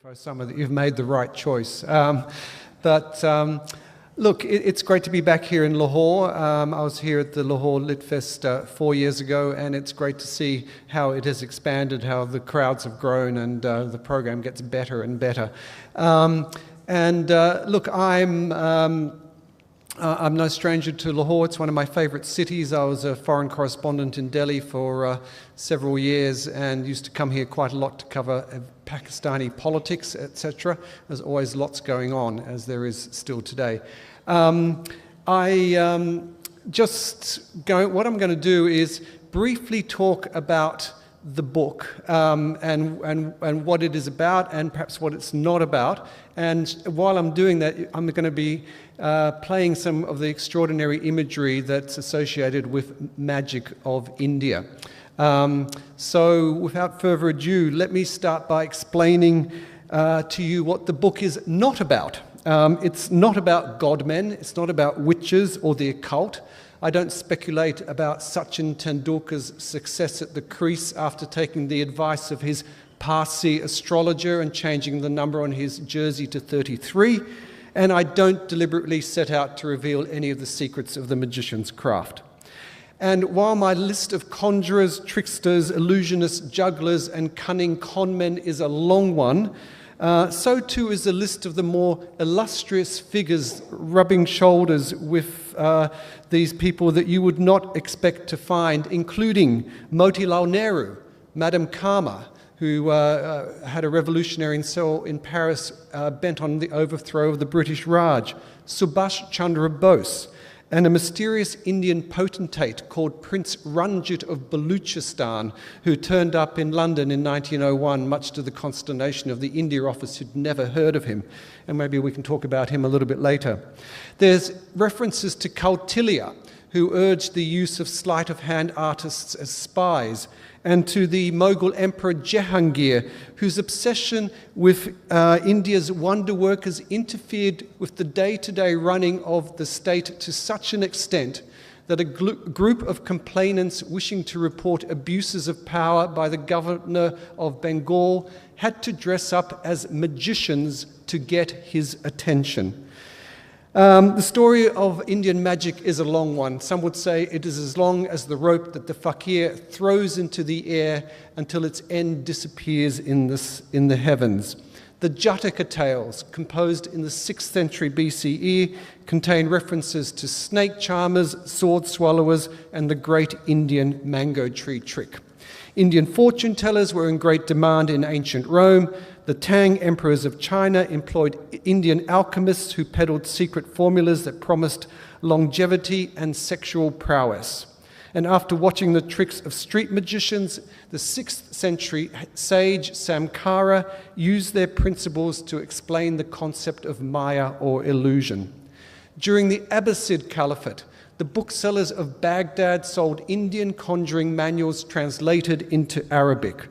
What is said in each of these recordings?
Osama, that you've made the right choice. Look, it's great to be back here in Lahore. I was here at the Lahore Lit Fest 4 years ago, and it's great to see how it has expanded, how the crowds have grown, and the program gets better and better. Look, I'm no stranger to Lahore. It's one of my favorite cities. I was a foreign correspondent in Delhi for several years and used to come here quite a lot to cover Pakistani politics, etc. There's always lots going on, as there is still today. What I'm going to do is briefly talk about the book and what it is about and perhaps what it's not about. And while I'm doing that, I'm going to be playing some of the extraordinary imagery that's associated with magic of India. So without further ado, let me start by explaining to you what the book is not about. It's not about godmen, it's not about witches or the occult. I don't speculate about Sachin Tendulkar's success at the crease after taking the advice of his Parsi astrologer and changing the number on his jersey to 33. And I don't deliberately set out to reveal any of the secrets of the magician's craft. And while my list of conjurers, tricksters, illusionists, jugglers, and cunning conmen is a long one, so too is the list of the more illustrious figures rubbing shoulders with these people that you would not expect to find, including Motilal Nehru, Madame Karma, who had a revolutionary cell in Paris bent on the overthrow of the British Raj, Subhash Chandra Bose, and a mysterious Indian potentate called Prince Ranjit of Baluchistan, who turned up in London in 1901, much to the consternation of the India office who'd never heard of him. And maybe we can talk about him a little bit later. There's references to Kautilya, who urged the use of sleight-of-hand artists as spies, and to the Mughal Emperor Jehangir, whose obsession with India's wonder workers interfered with the day-to-day running of the state to such an extent that a group of complainants wishing to report abuses of power by the governor of Bengal had to dress up as magicians to get his attention. The story of Indian magic is a long one. Some would say it is as long as the rope that the fakir throws into the air until its end disappears in the heavens. The Jataka tales, composed in the 6th century BCE, contain references to snake charmers, sword swallowers, and the great Indian mango tree trick. Indian fortune tellers were in great demand in ancient Rome. The Tang emperors of China employed Indian alchemists who peddled secret formulas that promised longevity and sexual prowess. And after watching the tricks of street magicians, the 6th century sage Samkara used their principles to explain the concept of Maya or illusion. During the Abbasid Caliphate, the booksellers of Baghdad sold Indian conjuring manuals translated into Arabic.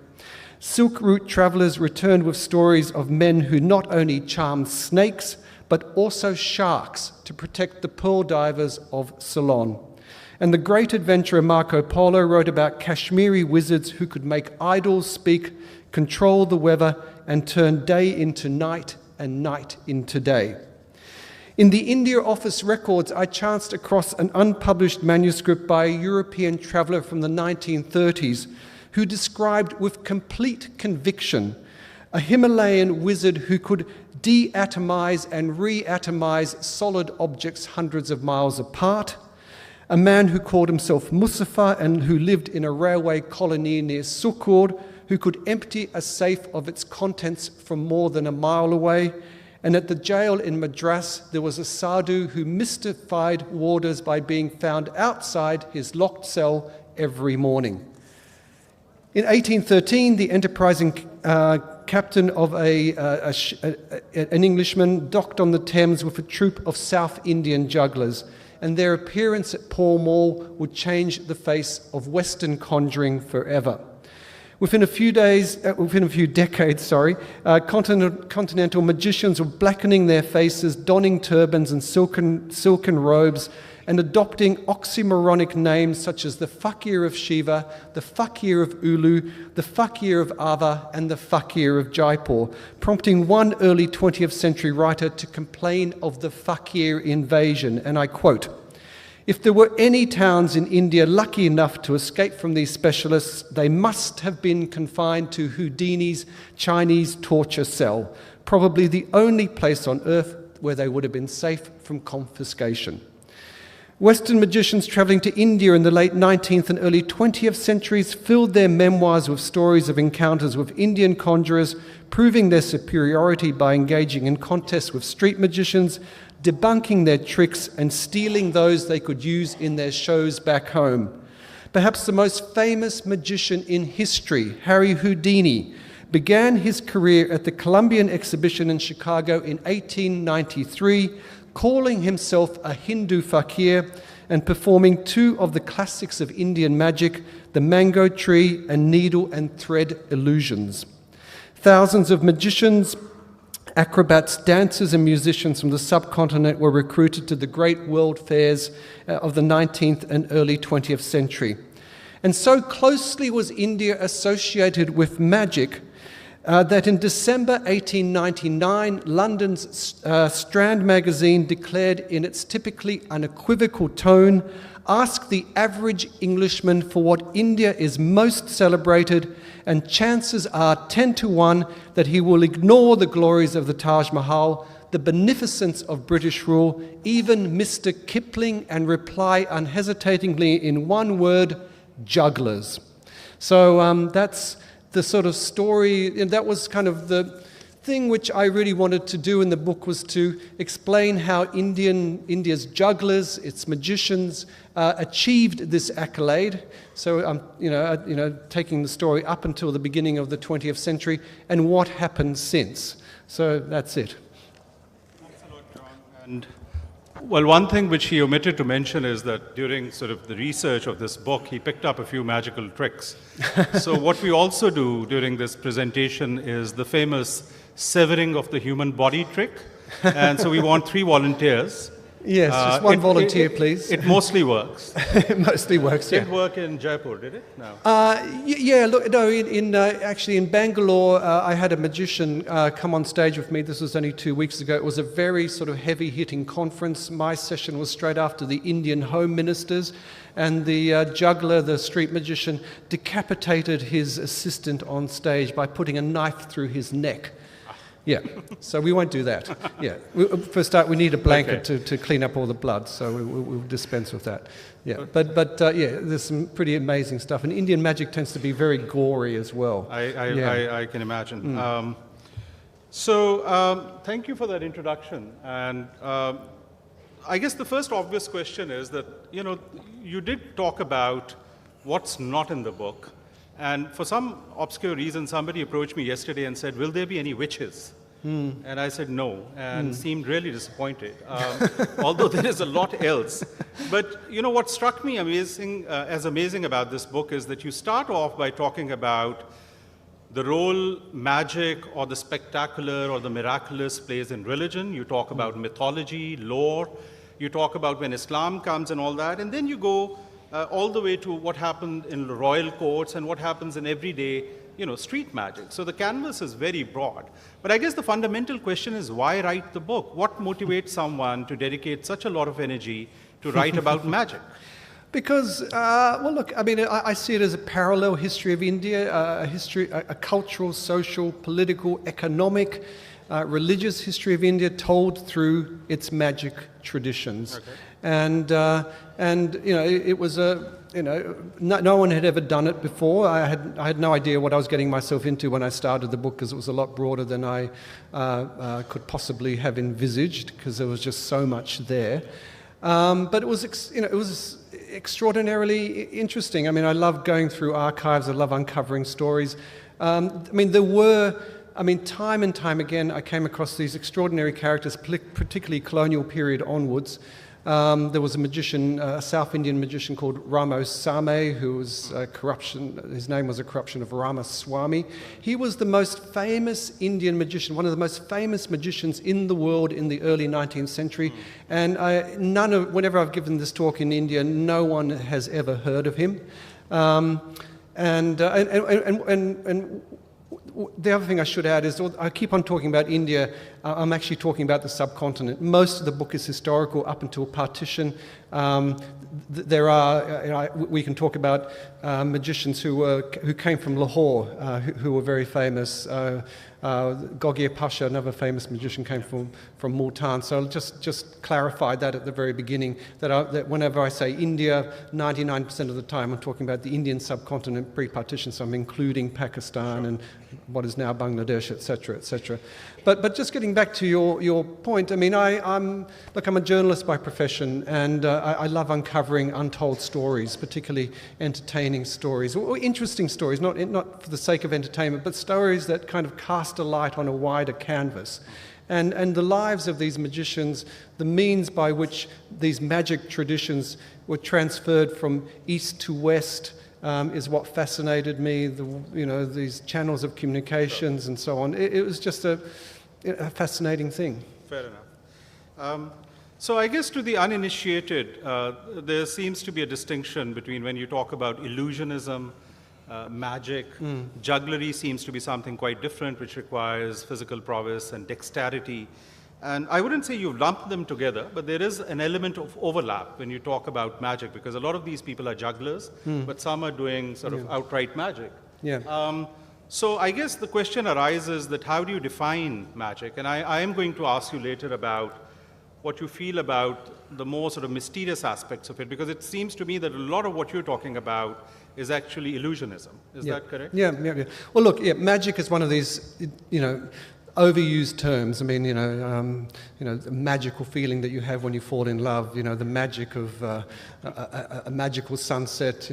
Silk route travelers returned with stories of men who not only charmed snakes, but also sharks to protect the pearl divers of Ceylon. And the great adventurer Marco Polo wrote about Kashmiri wizards who could make idols speak, control the weather, and turn day into night and night into day. In the India Office records, I chanced across an unpublished manuscript by a European traveller from the 1930s who described with complete conviction a Himalayan wizard who could deatomize and reatomize solid objects hundreds of miles apart, a man who called himself Musafa and who lived in a railway colony near Sukur, who could empty a safe of its contents from more than a mile away, and at the jail in Madras there was a sadhu who mystified warders by being found outside his locked cell every morning. In 1813, the enterprising captain of an Englishman docked on the Thames with a troupe of South Indian jugglers, and their appearance at Pall Mall would change the face of Western conjuring forever. Within a few decades, continental magicians were blackening their faces, donning turbans and silken robes, and adopting oxymoronic names such as the Fakir of Shiva, the Fakir of Ulu, the Fakir of Ava, and the Fakir of Jaipur, prompting one early 20th century writer to complain of the Fakir invasion, and I quote, "If there were any towns in India lucky enough to escape from these specialists, they must have been confined to Houdini's Chinese torture cell, probably the only place on earth where they would have been safe from confiscation." Western magicians travelling to India in the late 19th and early 20th centuries filled their memoirs with stories of encounters with Indian conjurers, proving their superiority by engaging in contests with street magicians, debunking their tricks and stealing those they could use in their shows back home. Perhaps the most famous magician in history, Harry Houdini, began his career at the Columbian Exhibition in Chicago in 1893, calling himself a Hindu fakir and performing two of the classics of Indian magic, the mango tree and needle and thread illusions. Thousands of magicians, acrobats, dancers and musicians from the subcontinent were recruited to the great world fairs of the 19th and early 20th century. And so closely was India associated with magic that in December 1899, London's Strand magazine declared in its typically unequivocal tone, "Ask the average Englishman for what India is most celebrated, and chances are 10 to 1 that he will ignore the glories of the Taj Mahal, the beneficence of British rule, even Mr. Kipling, and reply unhesitatingly in one word, jugglers." So that's the sort of story, and that was kind of the thing which I really wanted to do in the book, was to explain how India's jugglers, its magicians, achieved this accolade. So I'm, taking the story up until the beginning of the 20th century and what happened since. So that's it. Thanks a lot, John. And well, one thing which he omitted to mention is that during sort of the research of this book, he picked up a few magical tricks. So what we also do during this presentation is the famous severing of the human body trick. And so we want 3 volunteers. Yes, just one volunteer, please. It mostly works. It mostly works, yeah. It did work in Jaipur, did it? No. Yeah, look, no, actually in Bangalore, I had a magician come on stage with me. This was only 2 weeks ago. It was a very sort of heavy-hitting conference. My session was straight after the Indian Home Ministers, and the juggler, the street magician, decapitated his assistant on stage by putting a knife through his neck. Yeah, so we won't do that. Yeah, for a start, we need a blanket to clean up all the blood, so we'll dispense with that. Yeah, but yeah, there's some pretty amazing stuff, and Indian magic tends to be very gory as well. I can imagine. Thank you for that introduction, and I guess the first obvious question is that you did talk about what's not in the book. And for some obscure reason, somebody approached me yesterday and said, "Will there be any witches?" And I said no, and seemed really disappointed, although there is a lot else. But what struck me as amazing about this book is that you start off by talking about the role magic or the spectacular or the miraculous plays in religion. You talk about mythology, lore. You talk about when Islam comes and all that. And then you go all the way to what happened in the royal courts and what happens in everyday, street magic. So the canvas is very broad. But I guess the fundamental question is, why write the book? What motivates someone to dedicate such a lot of energy to write about magic? Because, well, look, I see it as a parallel history of India, a cultural, social, political, economic, religious history of India told through its magic traditions. Okay. And it was no one had ever done it before. I had no idea what I was getting myself into when I started the book, because it was a lot broader than I could possibly have envisaged, because there was just so much there. But it was extraordinarily interesting. I love going through archives. I love uncovering stories. There were. Time and time again, I came across these extraordinary characters, particularly colonial period onwards, There was a magician, a South Indian magician called Ramaswamy, who was his name was a corruption of Ramaswamy. He was the most famous Indian magician, one of the most famous magicians in the world in the early 19th century. And whenever I've given this talk in India, no one has ever heard of him. And the other thing I should add is, I keep on talking about India, I'm actually talking about the subcontinent. Most of the book is historical up until partition. There are, we can talk about magicians who came from Lahore, who were very famous. Gogia Pasha, another famous magician, came from Multan. So I'll just clarify that at the very beginning, that whenever I say India, 99% of the time I'm talking about the Indian subcontinent pre-partition, so I'm including Pakistan and what is now Bangladesh, etc., etc. But just getting back to your point, I mean, I'm a journalist by profession, and I love uncovering untold stories, particularly entertaining stories, or interesting stories, not for the sake of entertainment, but stories that kind of cast a light on a wider canvas. And the lives of these magicians, the means by which these magic traditions were transferred from east to west, is what fascinated me. These channels of communications and so on. It was just a fascinating thing. Fair enough. So I guess to the uninitiated, there seems to be a distinction between when you talk about illusionism, magic. Jugglery seems to be something quite different, which requires physical prowess and dexterity. And I wouldn't say you've lumped them together, but there is an element of overlap when you talk about magic, because a lot of these people are jugglers, but some are doing sort of outright magic. Yeah. So I guess the question arises that how do you define magic? And I am going to ask you later about what you feel about the more sort of mysterious aspects of it, because it seems to me that a lot of what you're talking about is actually illusionism. Is that correct? Yeah. Well, look, magic is one of these, overused terms. I mean, the magical feeling that you have when you fall in love, the magic of a magical sunset,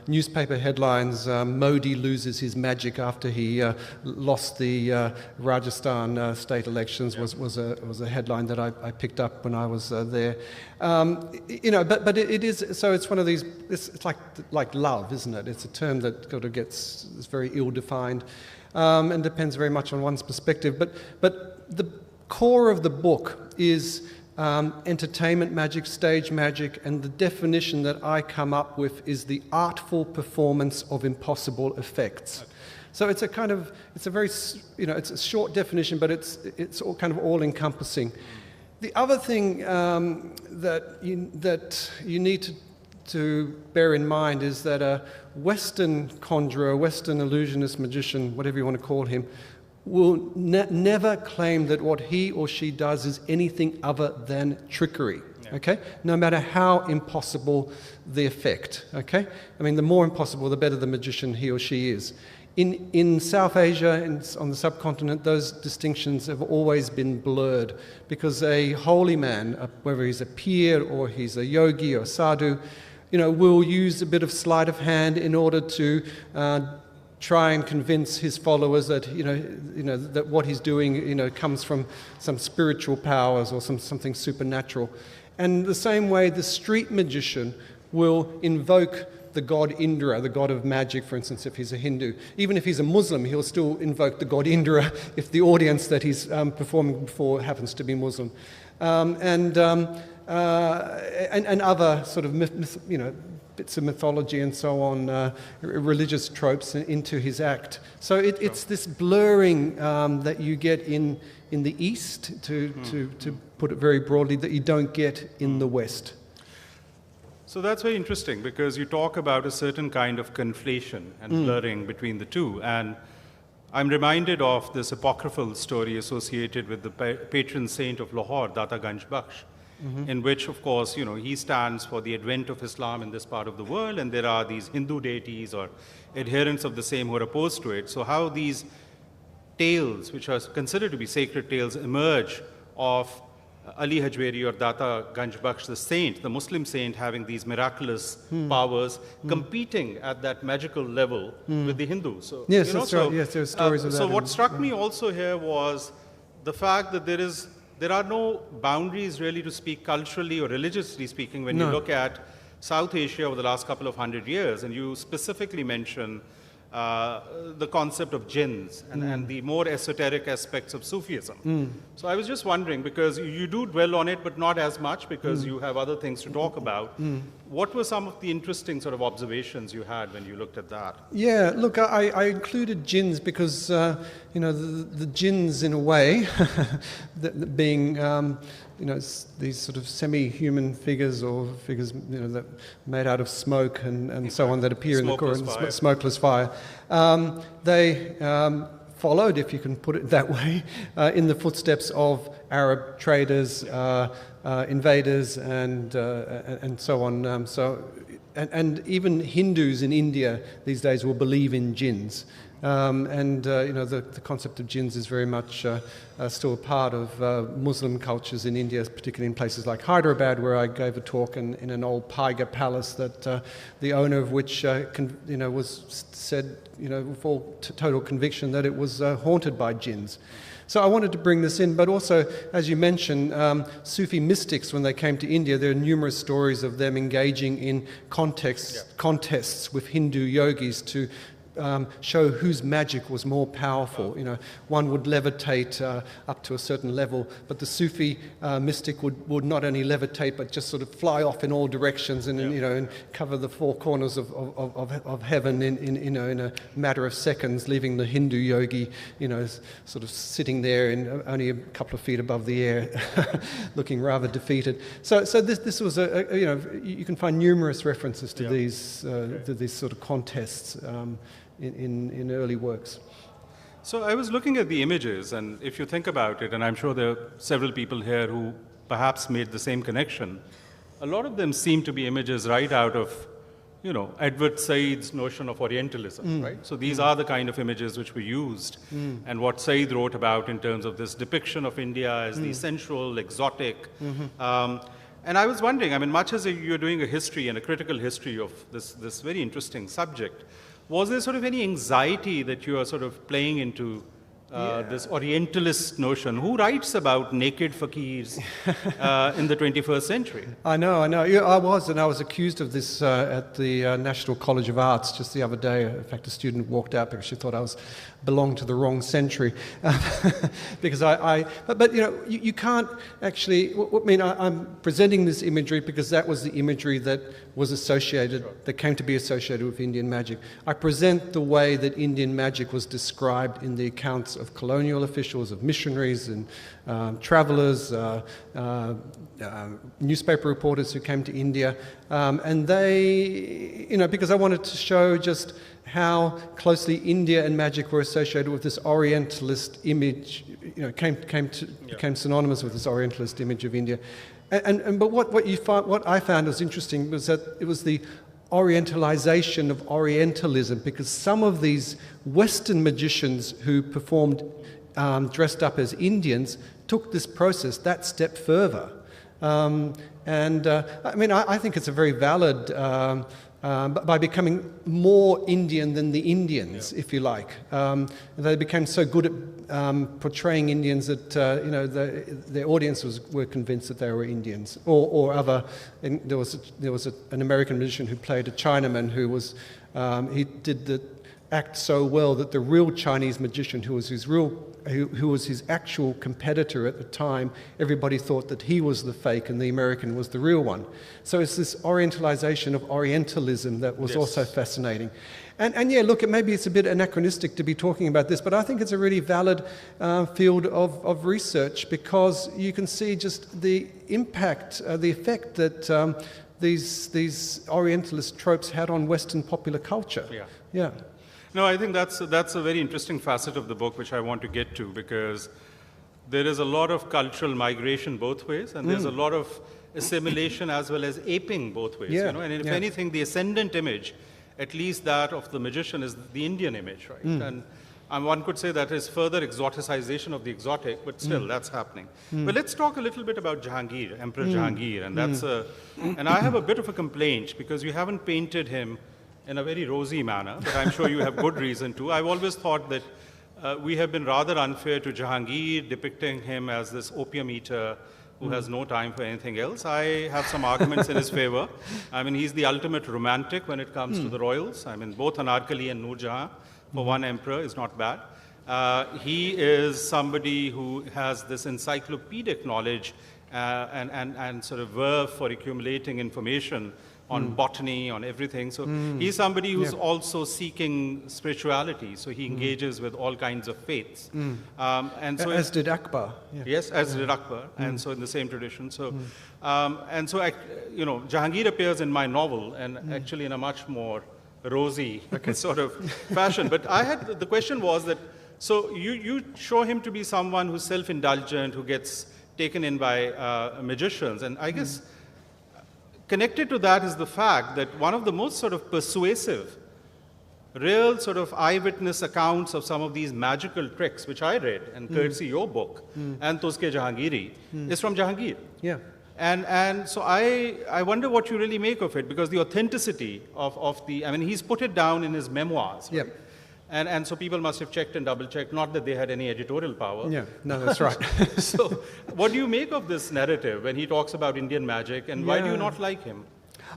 newspaper headlines, Modi loses his magic after he lost the Rajasthan state elections was a headline that I picked up when I was there. But it is, so it's one of these, it's like love, isn't it? It's a term that sort of it's very ill-defined. And depends very much on one's perspective. But the core of the book is entertainment magic, stage magic, and the definition that I come up with is the artful performance of impossible effects. Okay. So it's a very, it's a short definition, but it's all kind of all-encompassing. The other thing that you need to bear in mind is that a Western conjurer, a Western illusionist, magician, whatever you want to call him, will never claim that what he or she does is anything other than trickery, okay? No matter how impossible the effect, okay? I mean, the more impossible, the better the magician he or she is. In South Asia, on the subcontinent, those distinctions have always been blurred, because a holy man, whether he's a pir or he's a yogi or sadhu, will use a bit of sleight of hand in order to try and convince his followers that that what he's doing comes from some spiritual powers or something supernatural. And the same way, the street magician will invoke the god Indra, the god of magic, for instance, if he's a Hindu. Even if he's a Muslim, he'll still invoke the god Indra if the audience that he's performing before happens to be Muslim. And other sort of bits of mythology and so on, religious tropes into his act. So it's this blurring that you get in the East, to put it very broadly, that you don't get in the West. So that's very interesting, because you talk about a certain kind of conflation and blurring between the two. And I'm reminded of this apocryphal story associated with the patron saint of Lahore, Data Ganj Bakhsh, in which, of course, he stands for the advent of Islam in this part of the world, and there are these Hindu deities or adherents of the same who are opposed to it. So how these tales, which are considered to be sacred tales, emerge of Ali Hajweri or Data Ganj Bakhsh, the saint, the Muslim saint, having these miraculous powers, competing at that magical level with the Hindus. So, yes, that's right. Yes, there are stories of that. So what struck me also here was the fact that there is there are no boundaries really to speak culturally or religiously speaking when you look at South Asia over the last couple of 100 years, and you specifically mention the concept of jinns and the more esoteric aspects of Sufism. So I was just wondering, because you do dwell on it, but not as much because you have other things to talk about. What were some of the interesting sort of observations you had when you looked at that? Yeah, look, I included jinns because, you know, the jinns in a way, being, you know, these sort of semi-human figures or figures, you know, that made out of smoke and so on that appear in the Quran, smokeless fire. They followed, if you can put it that way, in the footsteps of Arab traders, invaders, and so on. And even Hindus in India these days will believe in jinns. You know, the concept of jinns is very much still a part of Muslim cultures in India, particularly in places like Hyderabad, where I gave a talk in an old Pyga palace that the owner of which, you know, was said, you know, with all total conviction that it was haunted by jinns. So I wanted to bring this in, but also, as you mentioned, Sufi mystics, when they came to India, there are numerous stories of them engaging in contests with Hindu yogis to show whose magic was more powerful. You know, one would levitate up to a certain level, but the Sufi mystic would not only levitate but just sort of fly off in all directions and you know, and cover the four corners of heaven in you know, in a matter of seconds, leaving the Hindu yogi, you know, sort of sitting there in only a couple of feet above the air, looking rather defeated. So this was you know, you can find numerous references to these sort of contests. In early works. So I was looking at the images, and if you think about it, and I'm sure there are several people here who perhaps made the same connection, a lot of them seem to be images right out of, you know, Edward Said's notion of Orientalism, right? So these are the kind of images which were used, and what Said wrote about in terms of this depiction of India as the sensual, exotic. And I was wondering, I mean, much as you're doing a history and a critical history of this very interesting subject, was there sort of any anxiety that you are sort of playing into this Orientalist notion? Who writes about naked fakirs in the 21st century? I know. Yeah, I was accused of this at the National College of Arts just the other day. In fact, a student walked out because she thought I belonged to the wrong century. Because but you know, you can't actually, I mean, I'm presenting this imagery because that was the imagery that was associated, that came to be associated with Indian magic. I present the way that Indian magic was described in the accounts of colonial officials, of missionaries and travelers, newspaper reporters who came to India. And they, you know, because I wanted to show just how closely India and magic were associated with this Orientalist image, you know, became synonymous with this Orientalist image of India. But what I found was interesting was that it was the Orientalization of Orientalism, because some of these Western magicians who performed dressed up as Indians took this process that step further. I mean, I think it's a very valid, by becoming more Indian than the Indians, if you like. They became so good at portraying Indians that you know, their audience were convinced that they were Indians, or other. And there was an American magician who played a Chinaman who was he did the act so well that the real Chinese magician, who was his actual competitor at the time, everybody thought that he was the fake and the American was the real one. So it's this Orientalization of Orientalism that was also fascinating. And yeah, look, maybe it's a bit anachronistic to be talking about this, but I think it's a really valid field of research, because you can see just the impact, the effect that these Orientalist tropes had on Western popular culture. Yeah. No, I think that's a very interesting facet of the book which I want to get to, because there is a lot of cultural migration both ways, and there's a lot of assimilation as well as aping both ways. You know? And if anything, the ascendant image, at least that of the magician, is the Indian image, right? And one could say that is further exoticization of the exotic, but still that's happening. But let's talk a little bit about Jahangir, Emperor Jahangir, and and I have a bit of a complaint, because you haven't painted him in a very rosy manner, but I'm sure you have good reason to. I've always thought that we have been rather unfair to Jahangir, depicting him as this opium eater who has no time for anything else. I have some arguments in his favor. I mean, he's the ultimate romantic when it comes to the royals. I mean, both Anarkali and Noor Jahan, for one emperor, is not bad. He is somebody who has this encyclopedic knowledge and sort of verve for accumulating information on botany, on everything. So he's somebody who's also seeking spirituality. So he engages with all kinds of faiths. And so as did Akbar. Yeah. Yes, as did Akbar, and so in the same tradition. So, Jahangir appears in my novel, and actually in a much more rosy sort of fashion. But the question was that, so you show him to be someone who's self-indulgent, who gets taken in by magicians, and I guess connected to that is the fact that one of the most sort of persuasive, real sort of eyewitness accounts of some of these magical tricks, which I read, and courtesy your book, and Tuske Jahangiri, is from Jahangir. Yeah. And so I wonder what you really make of it, because the authenticity of the, I mean, he's put it down in his memoirs. Right? Yep. And so people must have checked and double-checked, not that they had any editorial power. Yeah, no, that's right. So what do you make of this narrative when he talks about Indian magic, and why do you not like him?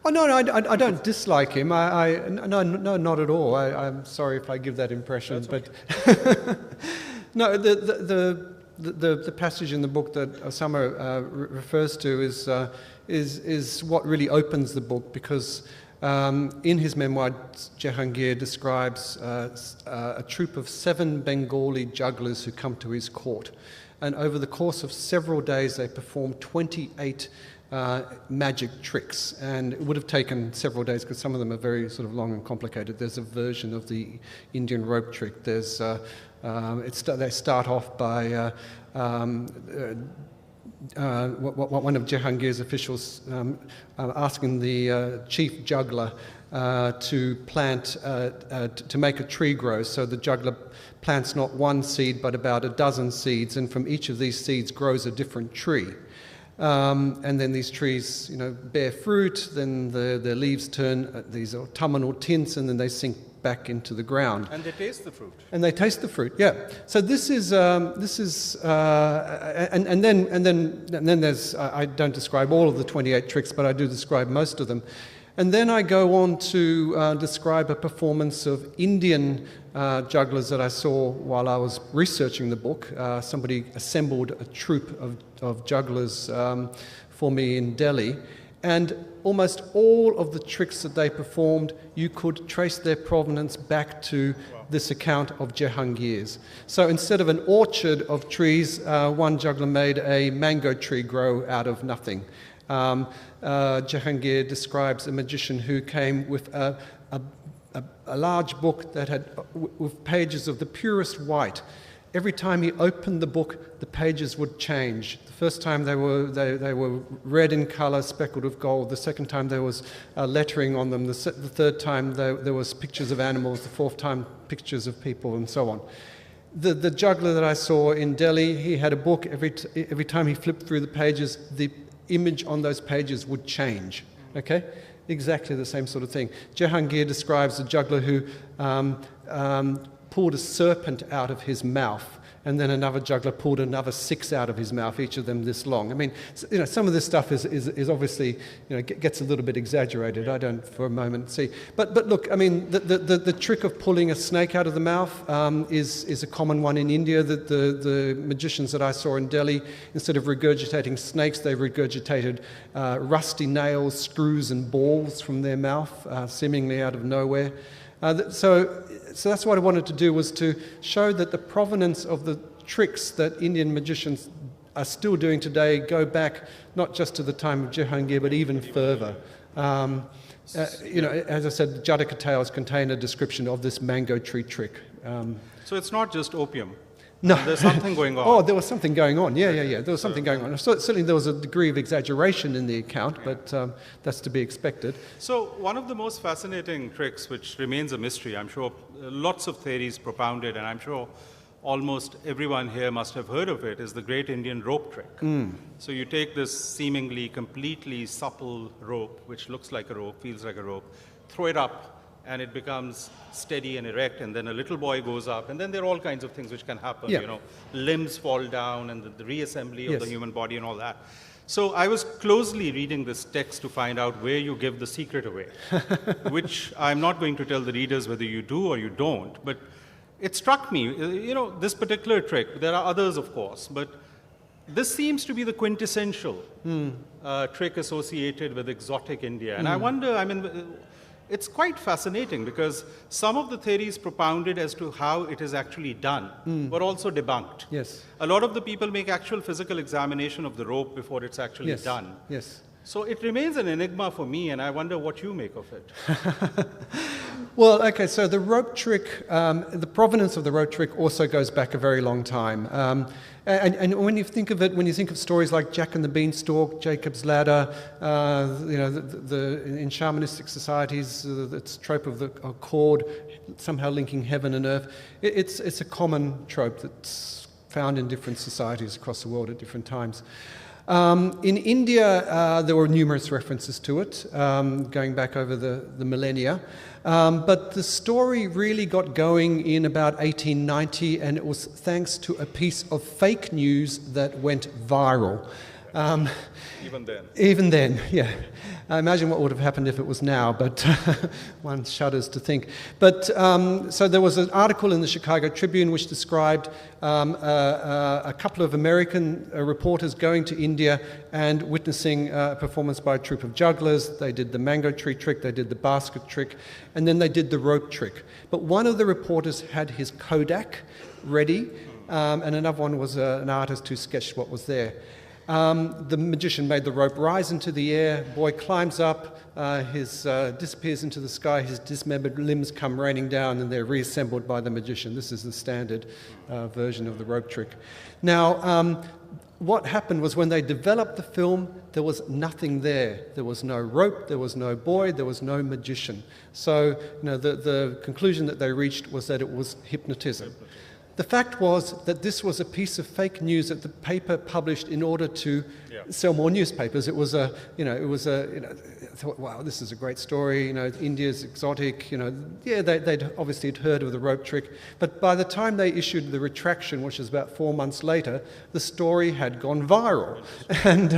Oh, no, I don't dislike him. No, not at all. I'm sorry if I give that impression. That's but no, the passage in the book that Osama refers to is what really opens the book, because in his memoir, Jahangir describes a troop of 7 Bengali jugglers who come to his court. And over the course of several days, they perform 28 magic tricks. And it would have taken several days, because some of them are very sort of long and complicated. There's a version of the Indian rope trick. There's, they start off by one of Jahangir's officials asking the chief juggler to plant, to make a tree grow. So the juggler plants not one seed, but about a dozen seeds, and from each of these seeds grows a different tree. And then these trees, bear fruit, then the leaves turn these autumnal tints, and then they sink back into the ground. And they taste the fruit. And they taste the fruit, yeah. So this is, and then there's, I don't describe all of the 28 tricks, but I do describe most of them. And then I go on to describe a performance of Indian jugglers that I saw while I was researching the book. Somebody assembled a troupe of jugglers for me in Delhi. And almost all of the tricks that they performed, you could trace their provenance back to this account of Jahangir's. So instead of an orchard of trees, one juggler made a mango tree grow out of nothing. Jahangir describes a magician who came with a large book that had with pages of the purest white. Every time he opened the book, the pages would change. The first time they were red in colour, speckled with gold. The second time there was lettering on them. The third time there was pictures of animals. The fourth time pictures of people, and so on. The juggler that I saw in Delhi, he had a book. Every time he flipped through the pages, the image on those pages would change. Okay, exactly the same sort of thing. Jahangir describes a juggler who pulled a serpent out of his mouth, and then another juggler pulled another 6 out of his mouth, each of them this long. I mean, some of this stuff is obviously, gets a little bit exaggerated. I don't for a moment see. But look, I mean, the trick of pulling a snake out of the mouth is a common one in India. The magicians that I saw in Delhi, instead of regurgitating snakes, they regurgitated rusty nails, screws and balls from their mouth, seemingly out of nowhere. So that's what I wanted to do, was to show that the provenance of the tricks that Indian magicians are still doing today go back not just to the time of Jahangir, but even further. As I said, the Jataka tales contain a description of this mango tree trick. So it's not just opium. No. There's something going on. Oh, there was something going on. Yeah. There was something going on. So, certainly there was a degree of exaggeration in the account, but that's to be expected. So one of the most fascinating tricks, which remains a mystery, I'm sure lots of theories propounded, and I'm sure almost everyone here must have heard of it, is the great Indian rope trick. So you take this seemingly completely supple rope, which looks like a rope, feels like a rope, throw it up, and it becomes steady and erect, and then a little boy goes up, and then there are all kinds of things which can happen, Yeah. you know, limbs fall down, and the reassembly of Yes. the human body and all that. So I was closely reading this text to find out where you give the secret away, which I'm not going to tell the readers whether you do or you don't, but it struck me, you know, this particular trick, there are others of course, but this seems to be the quintessential trick associated with exotic India. And I wonder, I mean, it's quite fascinating because some of the theories propounded as to how it is actually done were also debunked. Yes. A lot of the people make actual physical examination of the rope before it's actually Yes. done. Yes. So it remains an enigma for me, and I wonder what you make of it. Well, okay, so the rope trick, the provenance of the rope trick also goes back a very long time. And when you think of it, when you think of stories like Jack and the Beanstalk, Jacob's Ladder, you know, in shamanistic societies, the trope of the cord somehow linking heaven and earth, it's a common trope that's found in different societies across the world at different times. In India, there were numerous references to it, going back over the millennia. But the story really got going in about 1890, and it was thanks to a piece of fake news that went viral. Even then. Even then, yeah. I imagine what would have happened if it was now, but one shudders to think. But so there was an article in the Chicago Tribune which described a couple of American reporters going to India and witnessing a performance by a troupe of jugglers. They did the mango tree trick, they did the basket trick, and then they did the rope trick. But one of the reporters had his Kodak ready, and another one was an artist who sketched what was there. The magician made the rope rise into the air, boy climbs up, disappears into the sky, his dismembered limbs come raining down, and they're reassembled by the magician. This is the standard version of the rope trick. Now, what happened was when they developed the film, there was nothing there. There was no rope, there was no boy, there was no magician. So, you know, the conclusion that they reached was that it was hypnotism. The fact was that this was a piece of fake news that the paper published in order to sell more newspapers. It was I thought, wow, this is a great story. You know, India's exotic. You know, yeah, they'd obviously heard of the rope trick, but by the time they issued the retraction, which was about 4 months later, the story had gone viral, and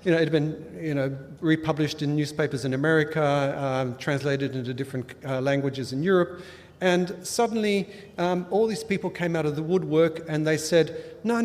you know, it had been republished in newspapers in America, translated into different languages in Europe. And suddenly, all these people came out of the woodwork and they said, no,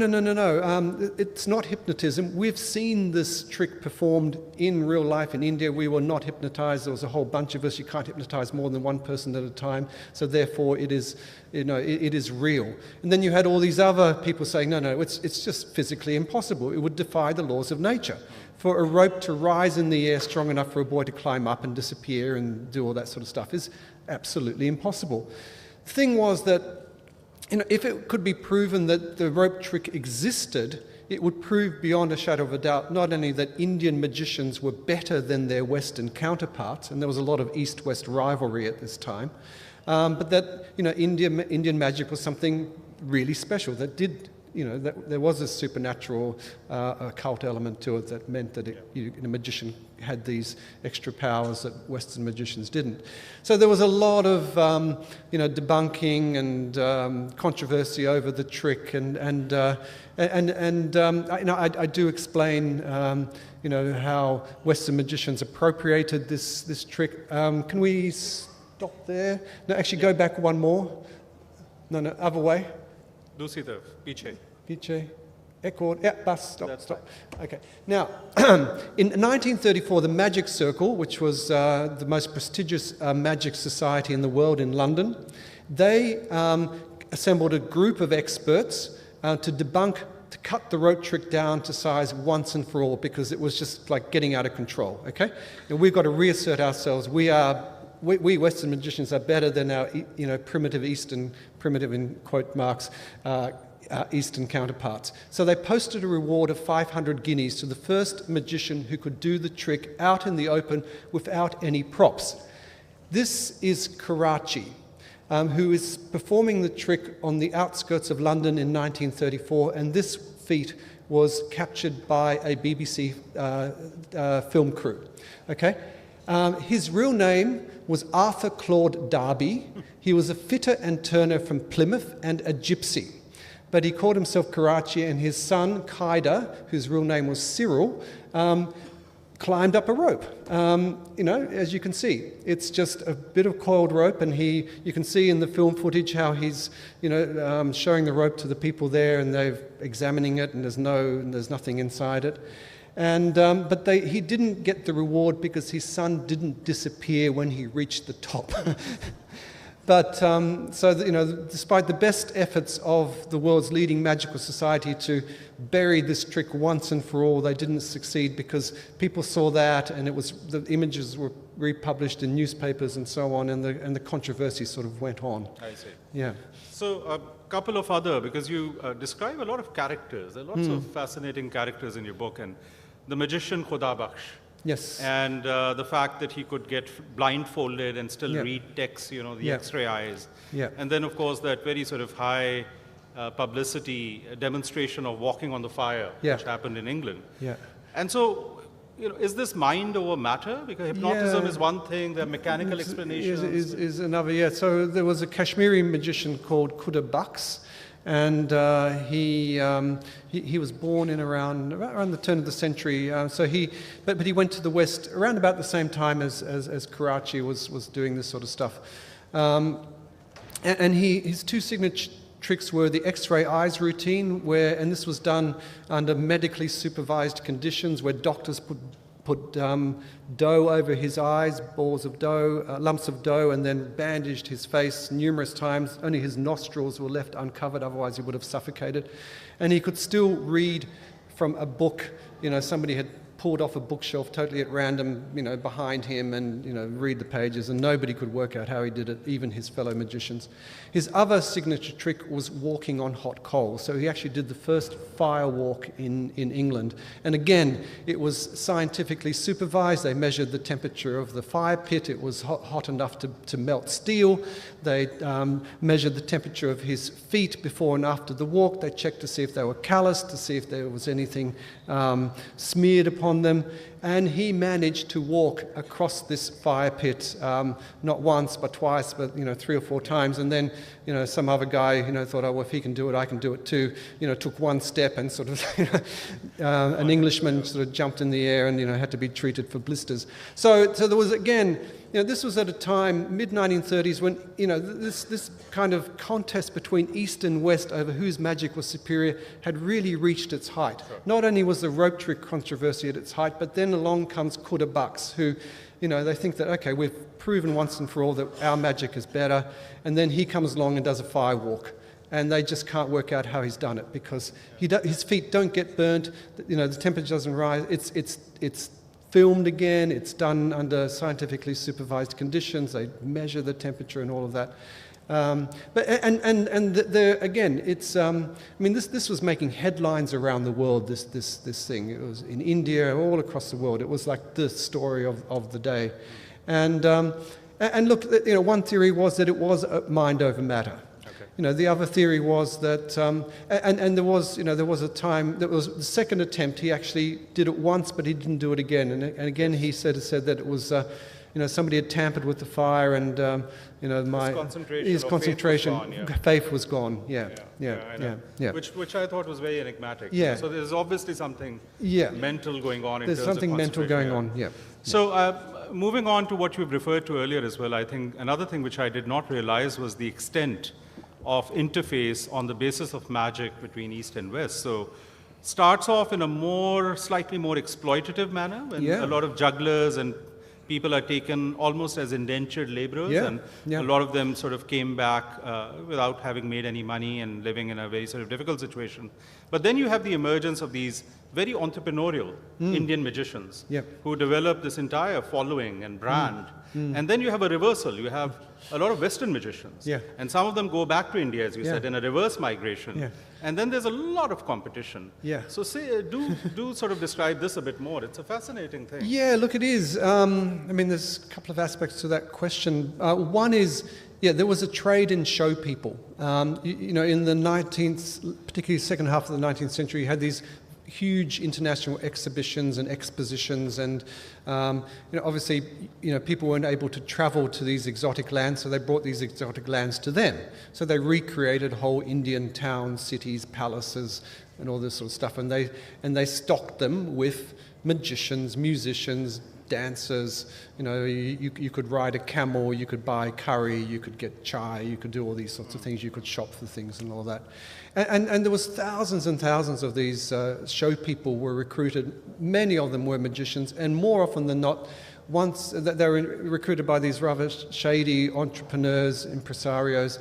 it's not hypnotism. We've seen this trick performed in real life in India. We were not hypnotized. There was a whole bunch of us. You can't hypnotize more than one person at a time. So therefore, it is real. And then you had all these other people saying, no, it's just physically impossible. It would defy the laws of nature. For a rope to rise in the air strong enough for a boy to climb up and disappear and do all that sort of stuff is absolutely impossible. The thing was that, you know, if it could be proven that the rope trick existed, it would prove beyond a shadow of a doubt not only that Indian magicians were better than their Western counterparts, and there was a lot of East-West rivalry at this time, but that, you know, Indian magic was something really special that did. You know, that there was a supernatural occult element to it that meant that a magician had these extra powers that Western magicians didn't. So there was a lot of debunking and controversy over the trick, and I do explain how Western magicians appropriated this trick. Can we stop there? No, actually, go back one more. No, other way. दूसरी तरफ, पीछे. Píche. Echo. Yeah, bus. Stop. Okay. Now, in 1934, the Magic Circle, which was the most prestigious magic society in the world in London, they assembled a group of experts to cut the rope trick down to size once and for all, because it was just like getting out of control. Okay, and we've got to reassert ourselves. We Western magicians are better than our, primitive in quote marks, Eastern counterparts. So they posted a reward of 500 guineas to the first magician who could do the trick out in the open without any props. This is Karachi, who is performing the trick on the outskirts of London in 1934, and this feat was captured by a BBC film crew. Okay. His real name was Arthur Claude Darby. He was a fitter and turner from Plymouth and a gypsy. But he called himself Karachi, and his son, Qaida, whose real name was Cyril, climbed up a rope. As you can see, it's just a bit of coiled rope, and you can see in the film footage how he's, showing the rope to the people there, and they're examining it, and there's nothing inside it. But he didn't get the reward because his son didn't disappear when he reached the top. But despite the best efforts of the world's leading magical society to bury this trick once and for all, they didn't succeed because people saw that, and the images were republished in newspapers and so on, and the controversy sort of went on. I see. Yeah. So a couple of other, because you describe a lot of characters. There are lots of fascinating characters in your book, and the magician Khuda Bakhsh. Yes. And the fact that he could get blindfolded and still read text, the X-ray eyes. Yeah. And then, of course, that very sort of high publicity demonstration of walking on the fire, which happened in England. Yeah. And so, is this mind over matter? Because hypnotism is one thing, there are mechanical explanations. Is another, yeah. So there was a Kashmiri magician called Khuda Bakhsh, and he was born in around the turn of the century. But he went to the West around about the same time as Karachi was doing this sort of stuff. And his two signature tricks were the X-ray eyes routine, and this was done under medically supervised conditions, where doctors put dough over his eyes, balls of dough, lumps of dough, and then bandaged his face numerous times. Only his nostrils were left uncovered, otherwise he would have suffocated. And he could still read from a book. Somebody had pulled off a bookshelf totally at random, behind him, and, read the pages, and nobody could work out how he did it, even his fellow magicians. His other signature trick was walking on hot coals. So he actually did the first fire walk in England. And again, it was scientifically supervised. They measured the temperature of the fire pit. It was hot enough to melt steel. They measured the temperature of his feet before and after the walk. They checked to see if they were calloused, to see if there was anything smeared upon them, and he managed to walk across this fire pit not once but twice, but 3 or 4 times. And then some other guy thought, oh well, if he can do it, I can do it too. Took one step, and sort of an Englishman sort of jumped in the air and had to be treated for blisters. So there was, again, this was at a time, mid-1930s, when this kind of contest between East and West over whose magic was superior had really reached its height. Sure. Not only was the rope trick controversy at its height, but then along comes Khuda Bakhsh, who, they think that, okay, we've proven once and for all that our magic is better, and then he comes along and does a fire walk. And they just can't work out how he's done it, because his feet don't get burnt, the temperature doesn't rise. It's filmed again. It's done under scientifically supervised conditions. They measure the temperature and all of that. Again, it's. This was making headlines around the world. This thing. It was in India, all across the world. It was like the story of the day. And look, one theory was that it was mind over matter. The other theory was that, and there was a time, there was the second attempt, he actually did it once, but he didn't do it again. And again, he said that it was, somebody had tampered with the fire, and, his concentration, faith was gone. Yeah. Which I thought was very enigmatic. Yeah. So there's obviously something mental going on in There's terms of something mental going on, yeah. So moving on to what you've referred to earlier as well, I think another thing which I did not realize was the extent of interface on the basis of magic between East and West. So starts off in a slightly more exploitative manner, when a lot of jugglers and people are taken almost as indentured laborers, and a lot of them sort of came back without having made any money and living in a very sort of difficult situation. But then you have the emergence of these very entrepreneurial Indian magicians who develop this entire following and brand. And then you have a reversal. You have a lot of Western magicians. And some of them go back to India, as you said, in a reverse migration. And then there's a lot of competition. So do sort of describe this a bit more. It's a fascinating thing. Yeah, look, it is. There's a couple of aspects to that question. One is, there was a trade in show people. In the 19th, particularly second half of the 19th century, you had these huge international exhibitions and expositions, and obviously, people weren't able to travel to these exotic lands, so they brought these exotic lands to them. So they recreated whole Indian towns, cities, palaces, and all this sort of stuff, and they stocked them with magicians, musicians, dancers. You could ride a camel, you could buy curry, you could get chai, you could do all these sorts of things, you could shop for things and all that. And there was thousands and thousands of these show people were recruited. Many of them were magicians, and more often than not, once they were recruited by these rather shady entrepreneurs, impresarios,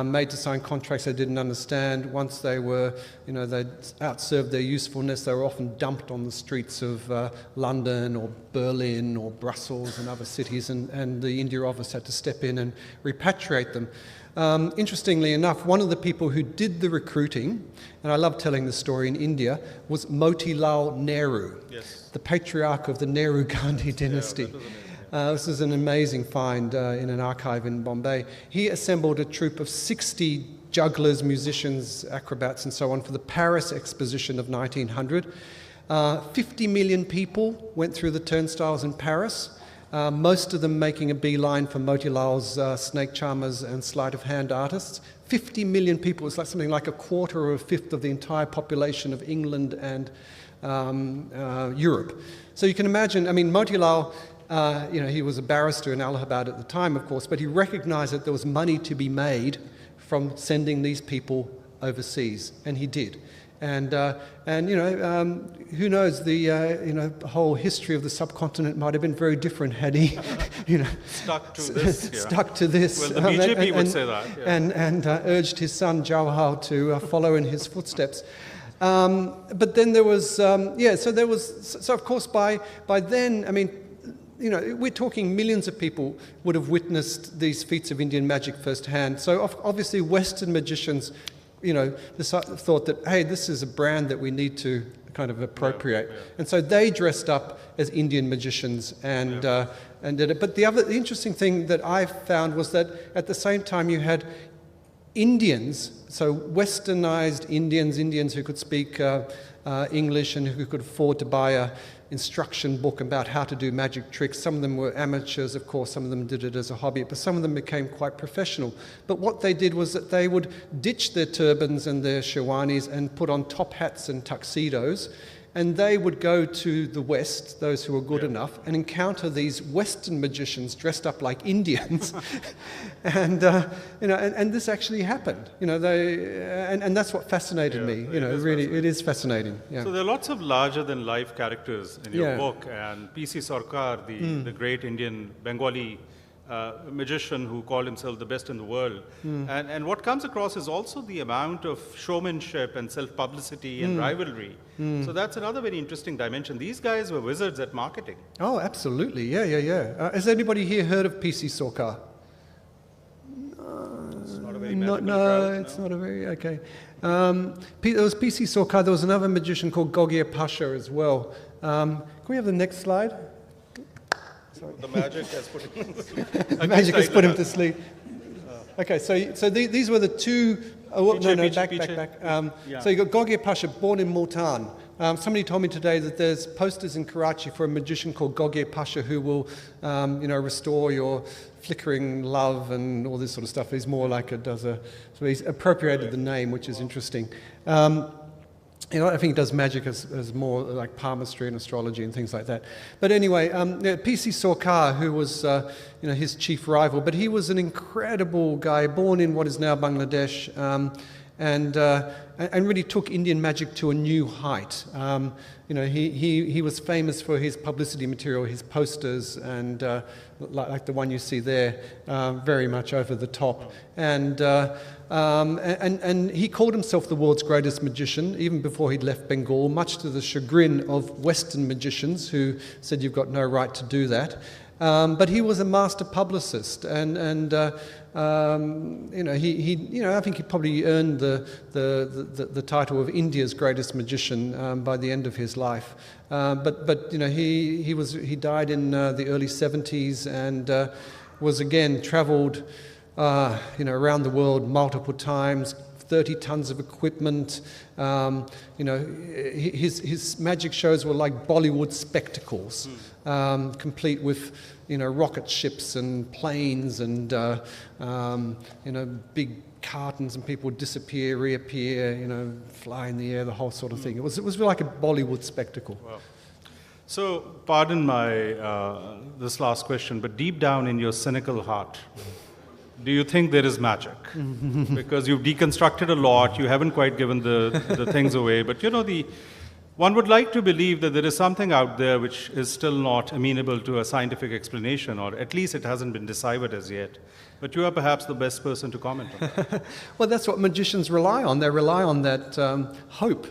made to sign contracts they didn't understand. Once they were, they'd outserved their usefulness, they were often dumped on the streets of London or Berlin or Brussels and other cities, and the India office had to step in and repatriate them. Interestingly enough, one of the people who did the recruiting, and I love telling the story in India, was Motilal Nehru, yes, the patriarch of the Nehru-Gandhi dynasty. Yeah, this is an amazing find in an archive in Bombay. He assembled a troupe of 60 jugglers, musicians, acrobats and so on for the Paris exposition of 1900. 50 million people went through the turnstiles in Paris, most of them making a beeline for Motilal's snake charmers and sleight of hand artists. 50 million people, it's like something like a quarter or a fifth of the entire population of England and Europe. So you can imagine, Motilal, he was a barrister in Allahabad at the time, of course, but he recognized that there was money to be made from sending these people overseas, and he did. And who knows, the whole history of the subcontinent might have been very different had he, stuck to this. Yeah. Stuck to this. Well, the BJP would say that. Yeah. And urged his son Jawaharlal to follow in his footsteps. But then there was, so of course by then, we're talking millions of people would have witnessed these feats of Indian magic firsthand. So obviously Western magicians, thought that, hey, this is a brand that we need to kind of appropriate. Yeah. And so they dressed up as Indian magicians and did it. But the interesting thing that I found was that at the same time you had Indians, so westernized Indians who could speak English and who could afford to buy a instruction book about how to do magic tricks. Some of them were amateurs, of course, some of them did it as a hobby, but some of them became quite professional. But what they did was that they would ditch their turbans and their sherwanis and put on top hats and tuxedos, and they would go to the West, those who were good enough, and encounter these Western magicians dressed up like Indians. and this actually happened. And that's what fascinated me. It is fascinating. Yeah. So there are lots of larger-than-life characters in your book, and P.C. Sarkar, the great Indian Bengali magician who called himself the best in the world. And what comes across is also the amount of showmanship and self-publicity and rivalry. So that's another very interesting dimension. These guys were wizards at marketing. Oh, absolutely. Yeah. Has anybody here heard of P.C. Sarkar? It's not a very magical crowd, it's not a very, okay. There was P.C. Sarkar. There was another magician called Gogia Pasha as well. Can we have the next slide? Sorry. The magic has put him to sleep. Magic has put him to sleep. Okay, so these were the two. Back. So you got Gogia Pasha, born in Multan. Somebody told me today that there's posters in Karachi for a magician called Gogia Pasha who will, restore your flickering love and all this sort of stuff. He's more like so he's appropriated the name, which is interesting. I think he does magic as more like palmistry and astrology and things like that. But anyway, P.C. Sarkar, who was his chief rival, but he was an incredible guy, born in what is now Bangladesh, and really took Indian magic to a new height. He was famous for his publicity material, his posters, and like the one you see there, very much over the top. And he called himself the world's greatest magician, even before he'd left Bengal, much to the chagrin of Western magicians who said you've got no right to do that. But he was a master publicist, and I think he probably earned the title of India's greatest magician by the end of his life. But he died in the early 70s and was again travelled around the world multiple times, 30 tons of equipment. You know, his magic shows were like Bollywood spectacles, complete with, you know, rocket ships and planes and, you know, big cartons, and people would disappear, reappear, you know, fly in the air, the whole sort of thing. It was like a Bollywood spectacle. Wow. So, pardon my this last question, but deep down in your cynical heart, do you think there is magic? Because you've deconstructed a lot, you haven't quite given the things away, but you know, one would like to believe that there is something out there which is still not amenable to a scientific explanation, or at least it hasn't been deciphered as yet. But you are perhaps the best person to comment on that. Well, that's what magicians rely on. They rely on that hope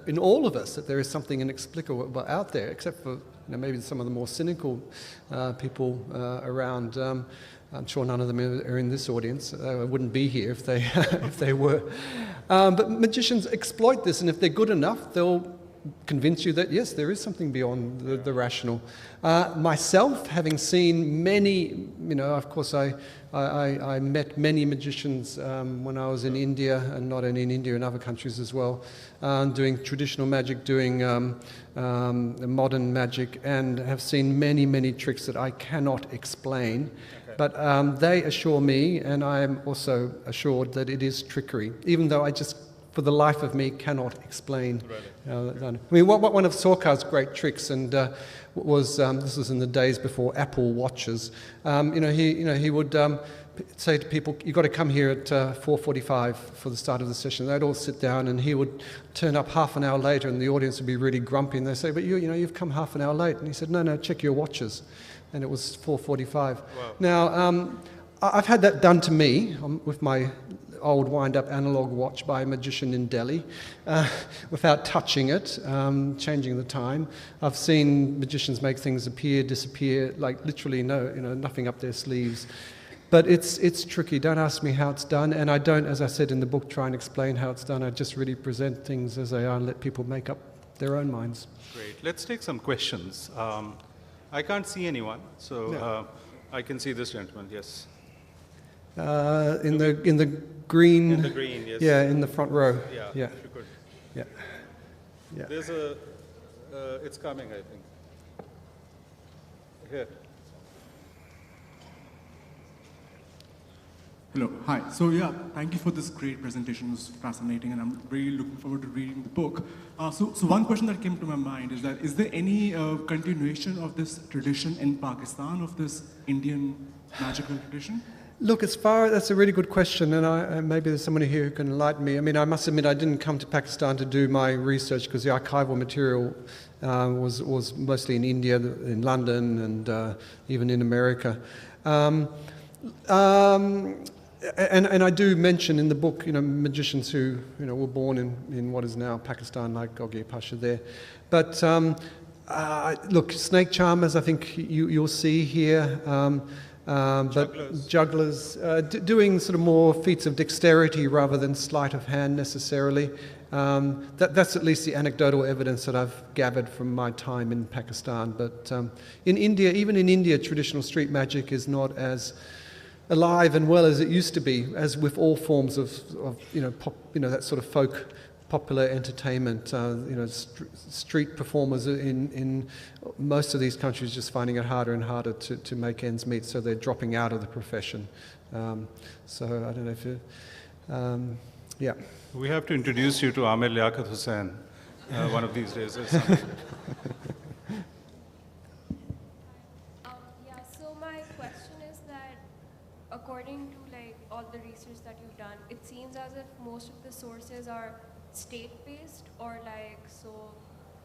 in all of us, that there is something inexplicable out there, except for, you know, maybe some of the more cynical people around. I'm sure none of them are in this audience. They wouldn't be here if they, if they were. But magicians exploit this, and if they're good enough, they'll convince you that, yes, there is something beyond the rational. Myself, having seen many, you know, of course, I met many magicians when I was in India, and not only in India, in other countries as well, doing traditional magic, doing modern magic, and have seen many, many tricks that I cannot explain. Okay. But they assure me, and I am also assured, that it is trickery, even though I just, for the life of me, cannot explain. Right. I mean, one of Sorkar's great tricks, and was this was in the days before Apple watches. He would say to people, "You've got to come here at 4:45 for the start of the session." They'd all sit down, and he would turn up half an hour later, and the audience would be really grumpy, and they'd say, "But you've come half an hour late." And he said, "No, check your watches," and it was 4:45. Wow. Now, I've had that done to me with my old wind-up analog watch by a magician in Delhi, without touching it, changing the time. I've seen magicians make things appear, disappear, like literally nothing up their sleeves. But it's tricky. Don't ask me how it's done, and I don't, as I said in the book, try and explain how it's done. I just really present things as they are and let people make up their own minds. Great. Let's take some questions. I can't see anyone, so no. I can see this gentleman. Yes. In the green. In the green, yes. Yeah, in the front row. Yeah. If you could. Yeah. There's a. It's coming, I think. Here. Hello. Hi. So thank you for this great presentation. It was fascinating, and I'm really looking forward to reading the book. So one question that came to my mind is that, is there any continuation of this tradition in Pakistan, of this Indian magical tradition? Look, that's a really good question, and maybe there's somebody here who can enlighten me. I mean, I must admit I didn't come to Pakistan to do my research, because the archival material was mostly in India, in London, and even in America. And I do mention in the book, magicians who, were born in what is now Pakistan, like Gogi Pasha there. But look, snake charmers, I think you'll see here. But jugglers doing sort of more feats of dexterity rather than sleight of hand necessarily. That's at least the anecdotal evidence that I've gathered from my time in Pakistan. But in India, even in India, traditional street magic is not as alive and well as it used to be, as with all forms of that sort of folk popular entertainment. Street performers in most of these countries just finding it harder and harder to make ends meet, so they're dropping out of the profession. So I don't know if you, yeah. We have to introduce you to Amir Liaquat Hussain one of these days. So my question is that, according to all the research that you've done, it seems as if most of the sources are state-based, or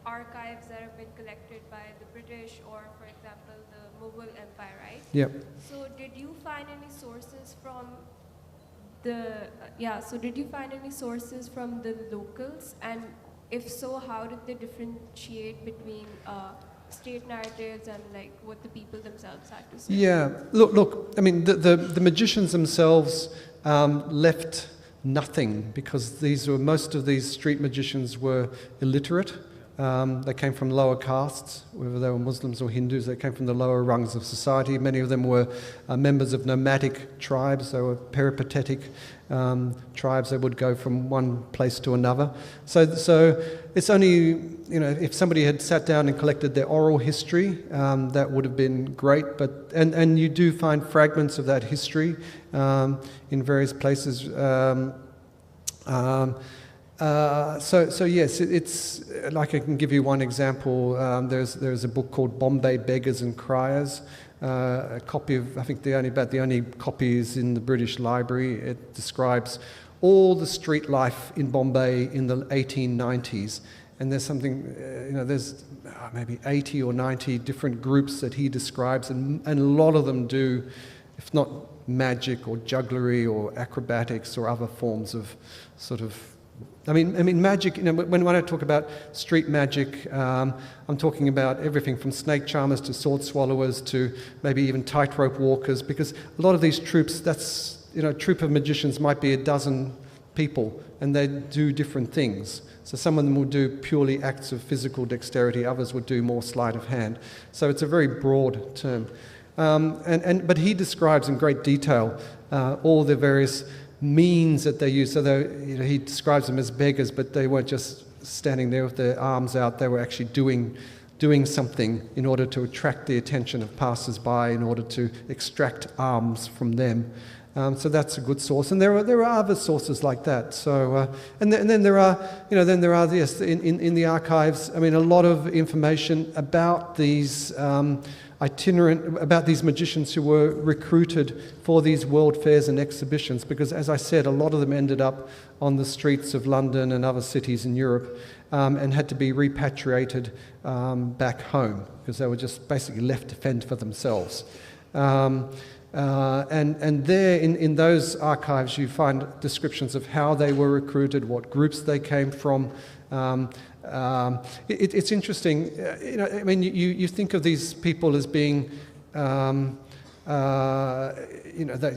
archives that have been collected by the British, or for example the Mughal Empire, right? Yep. So did you find any sources from the locals, and if so, how did they differentiate between state narratives and what the people themselves had to say? Yeah, look. I mean, the magicians themselves left nothing, because most of these street magicians were illiterate. They came from lower castes, whether they were Muslims or Hindus. They came from the lower rungs of society. Many of them were members of nomadic tribes. They were peripatetic tribes. They would go from one place to another. So it's only, if somebody had sat down and collected their oral history, that would have been great. And you do find fragments of that history in various places. So yes, it's like I can give you one example. There's a book called Bombay Beggars and Criers. A copy of, I think the only copy is in the British Library. It describes all the street life in Bombay in the 1890s. And there's something, there's maybe 80 or 90 different groups that he describes, and a lot of them do, if not magic or jugglery or acrobatics or other forms of sort of, I mean, magic. When I talk about street magic, I'm talking about everything from snake charmers to sword swallowers to maybe even tightrope walkers. Because a lot of these troupes, a troupe of magicians might be a dozen people, and they do different things. So some of them will do purely acts of physical dexterity. Others would do more sleight of hand. So it's a very broad term. But he describes in great detail all the various means that they use. So he describes them as beggars, but they weren't just standing there with their arms out. They were actually doing something in order to attract the attention of passers-by, in order to extract alms from them. So that's a good source, and there are other sources like that. So and then there are yes, in the archives. I mean, a lot of information about these about these magicians who were recruited for these world fairs and exhibitions, because, as I said, a lot of them ended up on the streets of London and other cities in Europe and had to be repatriated back home because they were just basically left to fend for themselves. And there, in those archives, you find descriptions of how they were recruited, what groups they came from. It's interesting, I mean, you think of these people as being, they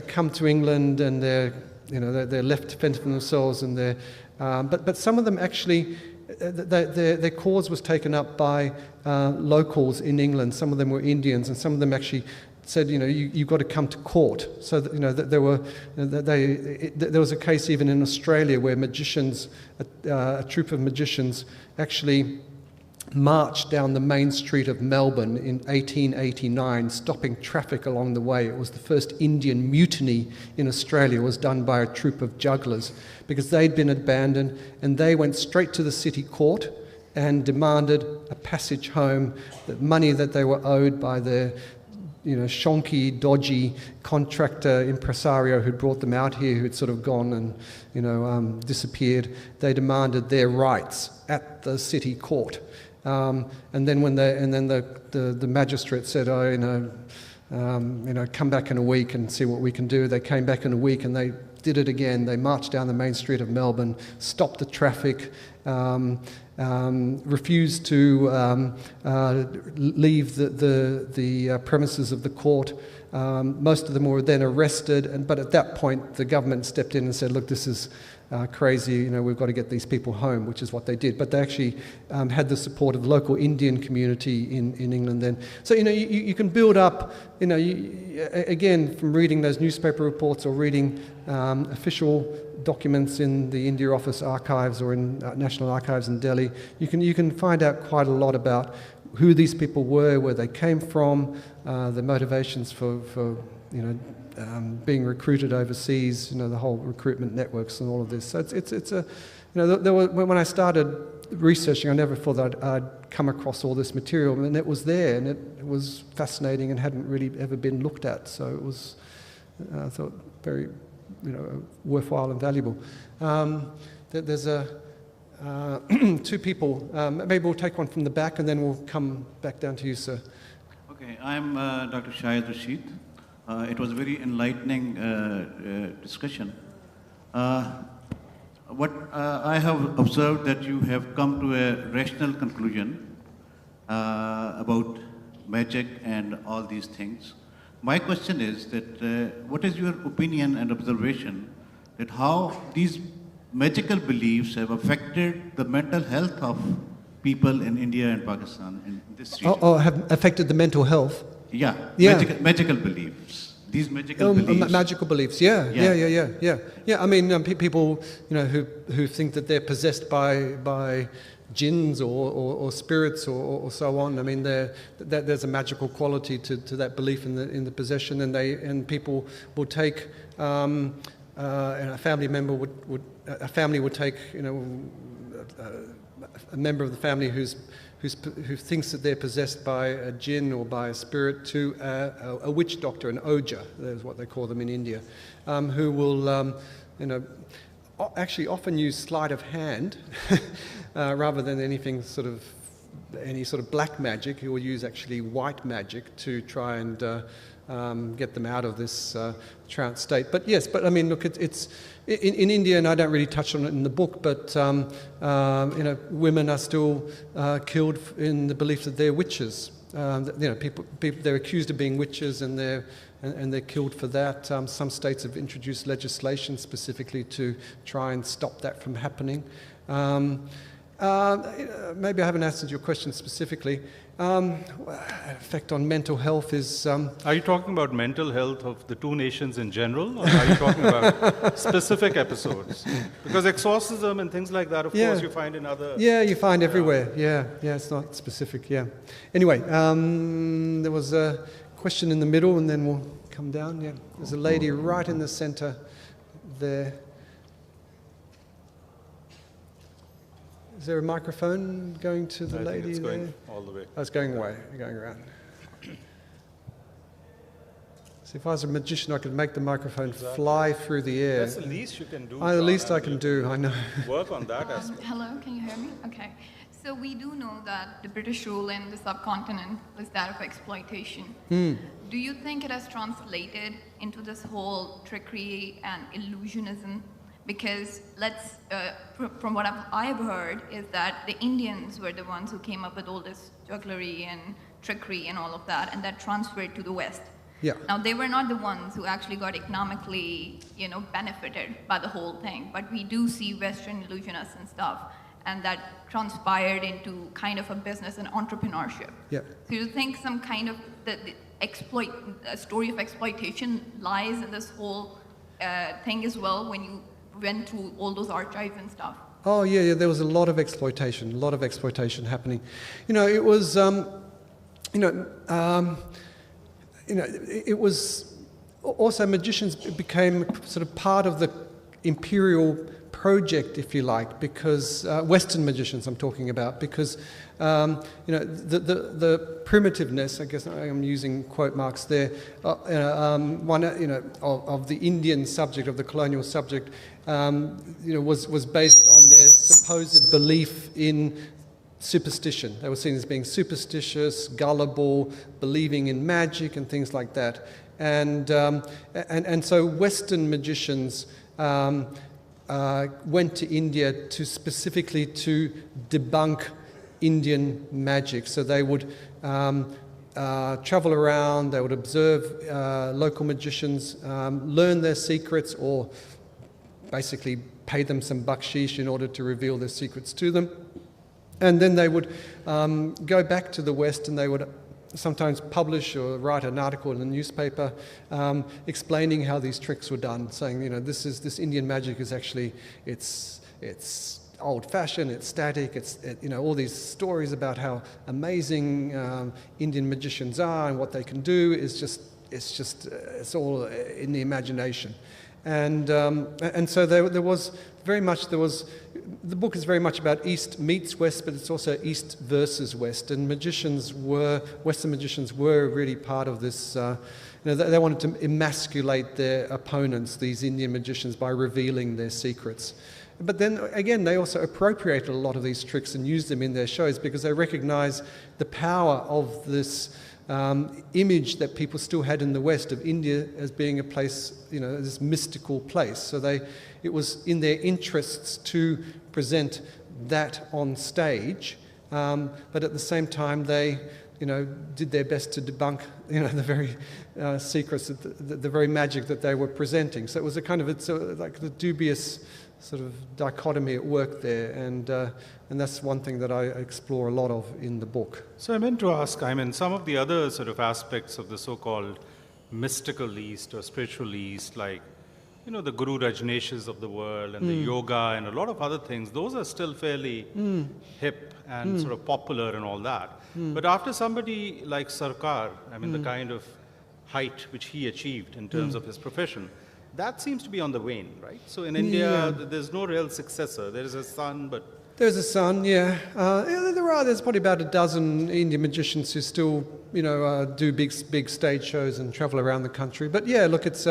come to England and they're left to fend for themselves, and but some of them actually, their cause was taken up by locals in England. Some of them were Indians, and some of them actually said, you've got to come to court. So that there was a case even in Australia where magicians, a troupe of magicians, actually marched down the main street of Melbourne in 1889, stopping traffic along the way. It was the first Indian mutiny in Australia. It was done by a troupe of jugglers because they'd been abandoned, and they went straight to the city court and demanded a passage home, the money that they were owed by their shonky, dodgy contractor impresario who'd brought them out here, who'd sort of gone and, disappeared. They demanded their rights at the city court. And then the magistrate said, come back in a week and see what we can do. They came back in a week and they did it again. They marched down the main street of Melbourne, stopped the traffic, refused to leave the premises of the court. Most of them were then arrested, but at that point the government stepped in and said, look, this is crazy, we've got to get these people home, which is what they did. But they actually had the support of the local Indian community in England then. So, you can build up, again, from reading those newspaper reports or reading official documents in the India Office archives or in National Archives in Delhi, you can find out quite a lot about who these people were, where they came from, the motivations for being recruited overseas, the whole recruitment networks and all of this. So it's a, when I started researching, I never thought that I'd come across all this material, and it was there, and it was fascinating and hadn't really ever been looked at. So it was, I thought, very, worthwhile and valuable. There's two people. Maybe we'll take one from the back, and then we'll come back down to you, sir. Okay, I'm Dr. Shahid Rashid. It was a very enlightening discussion. What I have observed that you have come to a rational conclusion about magic and all these things. My question is that what is your opinion and observation that how these magical beliefs have affected the mental health of people in India and Pakistan in this region. Have affected the mental health. Yeah, Yeah. magical beliefs. These magical beliefs. Magical beliefs, yeah. I mean, people, who think that they're possessed by jinns or spirits or so on. I mean, there's a magical quality to that belief in the possession, and people will take, and a family member would take, a member of the family who thinks that they're possessed by a jinn or by a spirit to a witch doctor, an oja, that's what they call them in India, who will, actually often use sleight of hand rather than any sort of black magic. He will use actually white magic to try and get them out of this trance state. But I mean, look, it's in India, and I don't really touch on it in the book, but women are still killed in the belief that they're witches. People they're accused of being witches, and they're killed for that. Some states have introduced legislation specifically to try and stop that from happening. Maybe I haven't answered your question specifically. Effect on mental health is... Are you talking about mental health of the two nations in general, or are you talking about specific episodes? Because exorcism and things like that, of course, you find in other... Yeah, you find everywhere. Yeah, it's not specific, yeah. Anyway, there was a question in the middle, and then we'll come down. Yeah, there's a lady right in the center there. Is there a microphone going to the lady it's going there? all the way. Oh, it's going away, going around. So if I was a magician, I could make the microphone fly through the air. That's the least you can do. The least I can do, I know. Work on that aspect. Hello, can you hear me? Okay. So we do know that the British rule in the subcontinent was that of exploitation. Do you think it has translated into this whole trickery and illusionism? Because from what I've heard, is that the Indians were the ones who came up with all this jugglery and trickery and all of that, and that transferred to the West. Yeah. Now, they were not the ones who actually got economically, benefited by the whole thing, but we do see Western illusionists and stuff, and that transpired into kind of a business and entrepreneurship. Yeah. So you think some kind of a story of exploitation lies in this whole thing as well when you went through all those archives and stuff? Oh, yeah, there was a lot of exploitation happening. It was, it was also magicians became sort of part of the imperial project, if you like, because Western magicians I'm talking about, because the primitiveness, I guess I'm using quote marks there, of the Indian subject, of the colonial subject, was based on their supposed belief in superstition. They were seen as being superstitious, gullible, believing in magic and things like that. And so Western magicians went to India specifically to debunk Indian magic. So they would travel around, they would observe local magicians, learn their secrets, or basically pay them some bakshish in order to reveal their secrets to them. And then they would go back to the West, and they would sometimes publish or write an article in a newspaper explaining how these tricks were done, saying, this Indian magic is actually, it's old-fashioned, it's static, all these stories about how amazing Indian magicians are and what they can do it's all in the imagination. And so there was the book is very much about East meets West, but it's also East versus West. And Western magicians were really part of this. They wanted to emasculate their opponents, these Indian magicians, by revealing their secrets. But then again, they also appropriated a lot of these tricks and used them in their shows because they recognized the power of this image that people still had in the West of India as being a place, this mystical place. So it was in their interests to present that on stage, but at the same time they, did their best to debunk, the very secrets, the very magic that they were presenting. So it was like the dubious sort of dichotomy at work there, and that's one thing that I explore a lot of in the book. So I meant to ask, I mean, some of the other sort of aspects of the so-called mystical East or spiritual East, like, you know, the Guru Rajneeshs of the world and the yoga and a lot of other things, those are still fairly hip and sort of popular and all that. But after somebody like Sarkar, I mean, the kind of height which he achieved in terms of his profession, that seems to be on the wane, right? So in India, there's no real successor. There is a son, but... There's a son, yeah. There's probably about a dozen Indian magicians who still, you know, do big stage shows and travel around the country. But yeah, look, it's...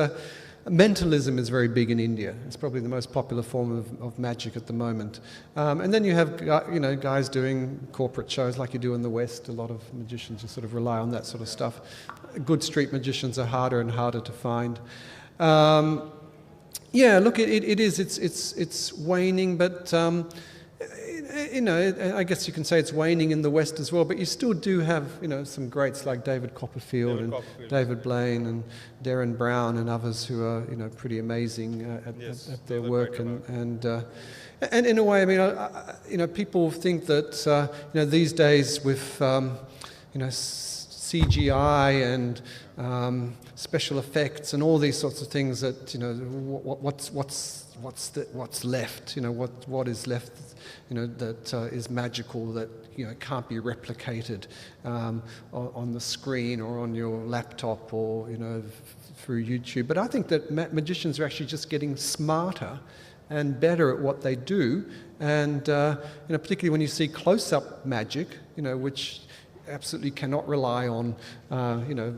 mentalism is very big in India. It's probably the most popular form of magic at the moment. And then you have, you know, guys doing corporate shows like you do in the West. A lot of magicians just sort of rely on that sort of stuff. Good street magicians are harder and harder to find. Yeah, look, it's waning, but you know, I guess you can say it's waning in the West as well. But you still do have, you know, some greats like David Copperfield and David Blaine and Darren Brown and others who are, you know, pretty amazing at their work. And in a way, I mean, you know, people think that you know, these days with you know, CGI and special effects and all these sorts of things, that, you know, what's left, you know, what is left, you know, that is magical, that, you know, can't be replicated on the screen or on your laptop or, you know, through YouTube. But I think that magicians are actually just getting smarter and better at what they do, and you know, particularly when you see close-up magic, you know, which absolutely cannot rely on you know,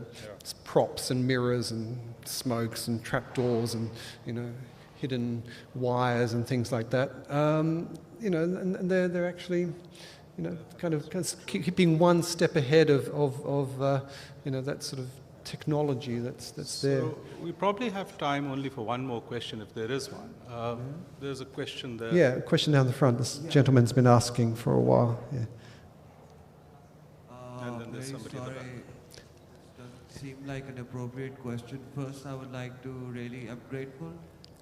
props and mirrors and smokes and trapdoors and, you know, hidden wires and things like that. You know, and they're actually, you know, kind of keeping one step ahead of you know, that sort of technology that's there. So we probably have time only for one more question, if there is one. There's a question there. Yeah, a question down the front. This gentleman's been asking for a while. Yeah. And then there's somebody at the back. Doesn't seem like an appropriate question. First, I would like to really, I'm grateful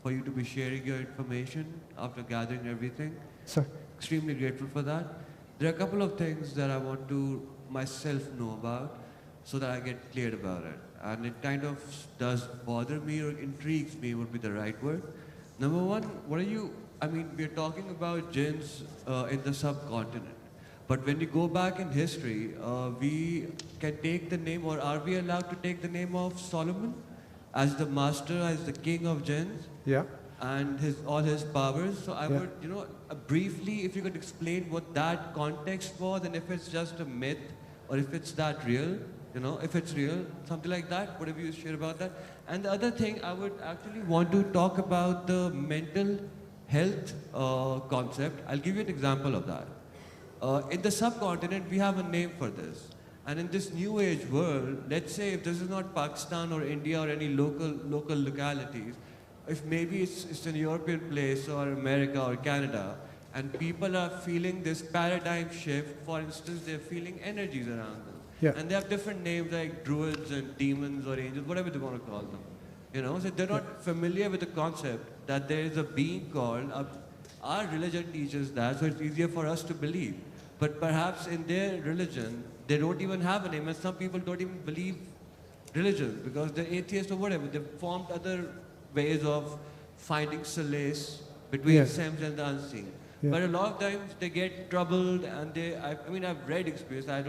for you to be sharing your information after gathering everything. Sorry. Extremely grateful for that. There are a couple of things that I want to myself know about so that I get cleared about it. And it kind of does bother me, or intrigues me would be the right word. Number one, what are you, I mean, we're talking about jinns in the subcontinent. But when we go back in history, we can take the name, or are we allowed to take the name of Solomon as the master, as the king of jinns? Yeah. And all his powers. So I would, you know, briefly, if you could explain what that context was, and if it's just a myth, or if it's that real, you know, if it's real, something like that, whatever you share about that. And the other thing, I would actually want to talk about the mental health concept. I'll give you an example of that. In the subcontinent, we have a name for this. And in this new age world, let's say if this is not Pakistan or India or any local localities, if maybe it's an European place or America or Canada, and people are feeling this paradigm shift, for instance, they're feeling energies around them. Yeah. And they have different names like druids and demons or angels, whatever they want to call them. You know, so they're not familiar with the concept that there is a being called, our religion teaches that, so it's easier for us to believe. But perhaps in their religion, they don't even have a name, and some people don't even believe religion because they're atheists or whatever. They've formed other ways of finding solace between the sense and the unseen. Yeah. But a lot of times they get troubled, and I mean, I've read experience. I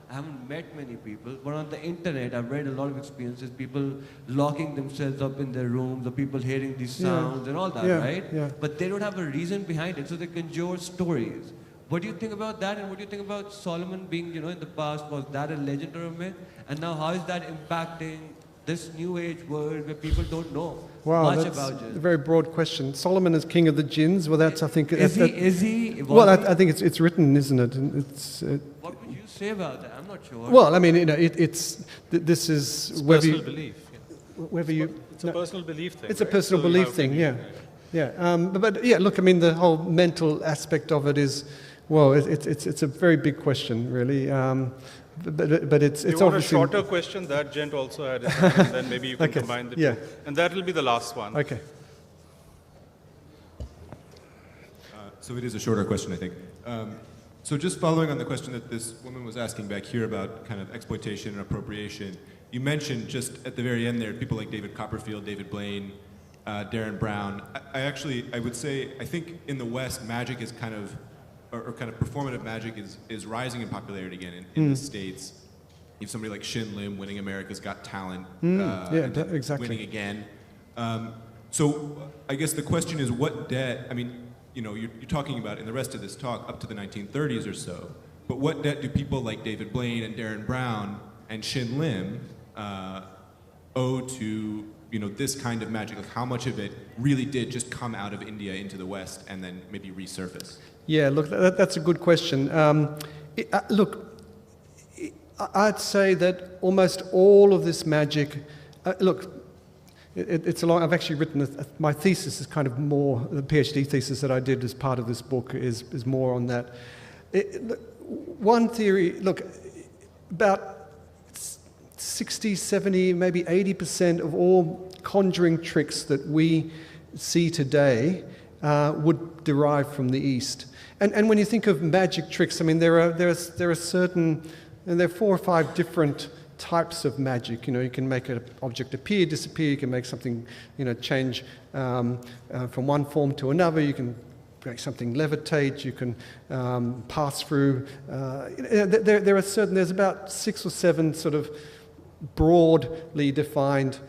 haven't met many people, but on the internet, I've read a lot of experiences, people locking themselves up in their rooms, or people hearing these sounds and all that, right? Yeah. But they don't have a reason behind it, so they conjure stories. What do you think about that, and what do you think about Solomon being, you know, in the past, was that a legend or a myth? And now how is that impacting this new age world where people don't know much about it? A very broad question. Solomon is king of the jinns. Well, that's, I think... Is he? Well, I think it's written, isn't it? What would you say about that? I'm not sure. Well, I mean, you know, this is... It's personal belief. Whether you... It's a personal belief thing. It's a personal belief thing, yeah. Yeah. But yeah, look, I mean, the whole mental aspect of it is... Well, it's a very big question, really. But it's you want a shorter question? That gent also had it, and then maybe you can combine the two. And that will be the last one. Okay. So it is a shorter question, I think. So just following on the question that this woman was asking back here about kind of exploitation and appropriation, you mentioned just at the very end there, people like David Copperfield, David Blaine, Darren Brown. I would say, I think in the West, magic is kind of, or kind of performative magic is rising in popularity again in the States. You have somebody like Shin Lim winning America's Got Talent, exactly. winning again. So I guess the question is, what debt, I mean, you know, you're talking about in the rest of this talk up to the 1930s or so, but what debt do people like David Blaine and Darren Brown and Shin Lim owe to, you know, this kind of magic? Like how much of it really did just come out of India into the West and then maybe resurface? Yeah, look, that's a good question. Look, I'd say that almost all of this magic, look, it's a long, I've actually written, my thesis is kind of more, the PhD thesis that I did as part of this book is more on that. One theory, look, about 60, 70, maybe 80% of all conjuring tricks that we see today would derive from the East. And when you think of magic tricks, I mean, there are certain, and there are 4 or 5 different types of magic. You know, you can make an object appear, disappear, you can make something, you know, change from one form to another, you can make something levitate, you can pass through. There are certain, there's about 6 or 7 sort of broadly defined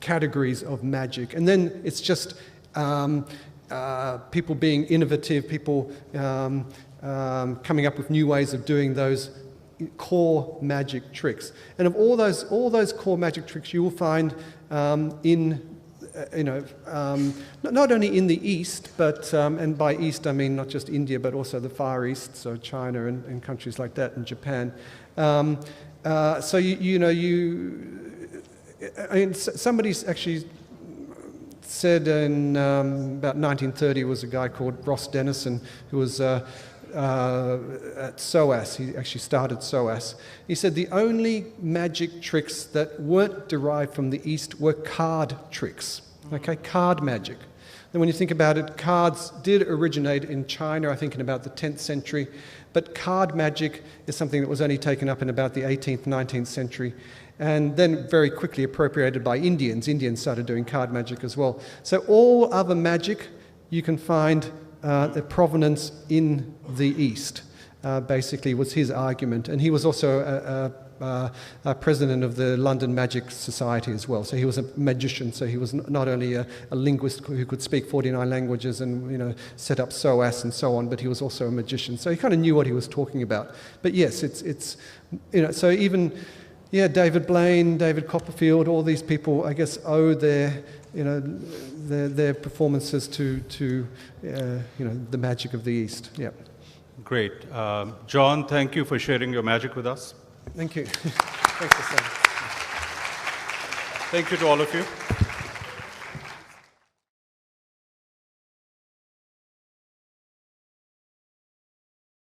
categories of magic. And then it's just people being innovative, people coming up with new ways of doing those core magic tricks. And of all those core magic tricks, you will find not only in the East, but and by East I mean not just India, but also the Far East, so China and countries like that, and Japan. So somebody's actually said in about 1930 was a guy called Ross Dennison who was at SOAS. He actually started SOAS. He said the only magic tricks that weren't derived from the East were card tricks. Okay, card magic. And when you think about it, cards did originate in China, I think in about the 10th century, but card magic is something that was only taken up in about the 18th, 19th century, and then very quickly appropriated by Indians. Indians started doing card magic as well. So all other magic you can find the provenance in the East, basically was his argument. And he was also a president of the London Magic Society as well. So he was a magician, so he was not only a linguist who could speak 49 languages and, you know, set up SOAS and so on, but he was also a magician. So he kind of knew what he was talking about. But yes, it's you know, so even, yeah, David Blaine, David Copperfield, all these people, I guess, owe their, you know, their performances to you know, the magic of the East. Yeah. Great. John, thank you for sharing your magic with us. Thank you. Thanks for saying. Thank you to all of you.